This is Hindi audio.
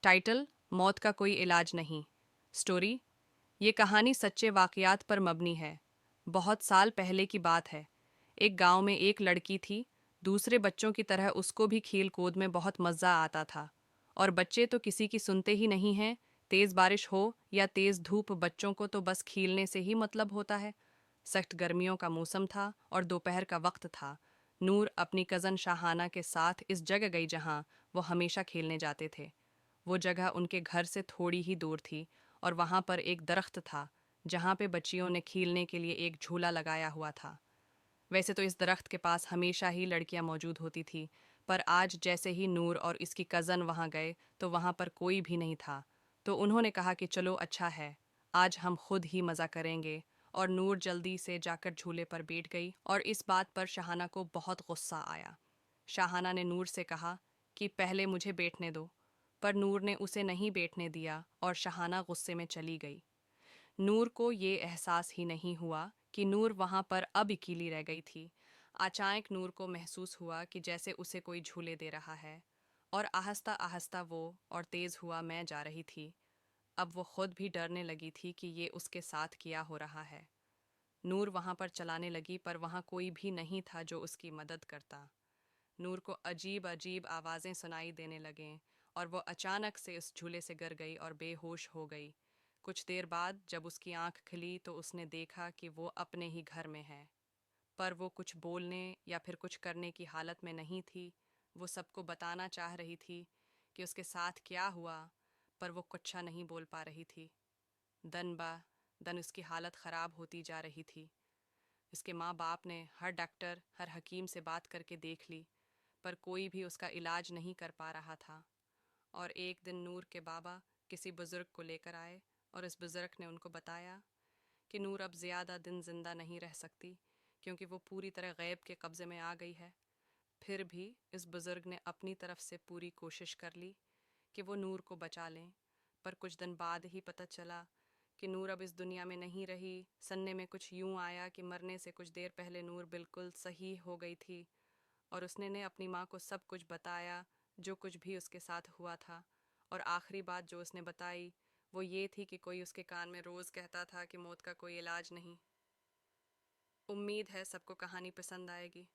टाइटल: मौत का कोई इलाज नहीं। स्टोरी: ये कहानी सच्चे वाकयात पर मबनी है। बहुत साल पहले की बात है। एक गांव में एक लड़की थी। दूसरे बच्चों की तरह उसको भी खेल कूद में बहुत मज़ा आता था। और बच्चे तो किसी की सुनते ही नहीं हैं। तेज़ बारिश हो या तेज़ धूप, बच्चों को तो बस खेलने से ही मतलब होता है। सख्त गर्मियों का मौसम था और दोपहर का वक्त था। नूर अपनी कज़न शाहाना के साथ इस जगह गई जहां वो हमेशा खेलने जाते थे। वो जगह उनके घर से थोड़ी ही दूर थी और वहाँ पर एक दरख्त था जहाँ पे बच्चियों ने खेलने के लिए एक झूला लगाया हुआ था। वैसे तो इस दरख्त के पास हमेशा ही लड़कियाँ मौजूद होती थी, पर आज जैसे ही नूर और इसकी कज़न वहाँ गए तो वहाँ पर कोई भी नहीं था। तो उन्होंने कहा कि चलो अच्छा है, आज हम खुद ही मज़ा करेंगे। और नूर जल्दी से जाकर झूले पर बैठ गई और इस बात पर शाहाना को बहुत गुस्सा आया। शाहाना ने नूर से कहा कि पहले मुझे बैठने दो, पर नूर ने उसे नहीं बैठने दिया और शाहाना गुस्से में चली गई। नूर को ये एहसास ही नहीं हुआ कि नूर वहाँ पर अब अकेली रह गई थी। अचानक नूर को महसूस हुआ कि जैसे उसे कोई झूले दे रहा है, और आहिस्ता आहिस्ता वो और तेज़ हुआ मैं जा रही थी। अब वो खुद भी डरने लगी थी कि ये उसके साथ किया हो रहा है। नूर वहाँ पर चलाने लगी, पर वहाँ कोई भी नहीं था जो उसकी मदद करता। नूर को अजीब अजीब आवाज़ें सुनाई देने लगें और वो अचानक से उस झूले से गिर गई और बेहोश हो गई। कुछ देर बाद जब उसकी आंख खुली तो उसने देखा कि वो अपने ही घर में है, पर वो कुछ बोलने या फिर कुछ करने की हालत में नहीं थी। वो सबको बताना चाह रही थी कि उसके साथ क्या हुआ, पर वो कुछ नहीं बोल पा रही थी। दिन ब दिन उसकी हालत ख़राब होती जा रही थी। उसके माँ बाप ने हर डॉक्टर, हर हकीम से बात करके देख ली, पर कोई भी उसका इलाज नहीं कर पा रहा था। और एक दिन नूर के बाबा किसी बुज़ुर्ग को लेकर आए और इस बुज़ुर्ग ने उनको बताया कि नूर अब ज़्यादा दिन ज़िंदा नहीं रह सकती, क्योंकि वो पूरी तरह गैब के कब्ज़े में आ गई है। फिर भी इस बुज़ुर्ग ने अपनी तरफ से पूरी कोशिश कर ली कि वो नूर को बचा लें, पर कुछ दिन बाद ही पता चला कि नूर अब इस दुनिया में नहीं रही। सुनने में कुछ यूँ आया कि मरने से कुछ देर पहले नूर बिल्कुल सही हो गई थी और उसने ने अपनी माँ को सब कुछ बताया, जो कुछ भी उसके साथ हुआ था। और आखिरी बात जो उसने बताई वो ये थी कि कोई उसके कान में रोज़ कहता था कि मौत का कोई इलाज नहीं। उम्मीद है सबको कहानी पसंद आएगी।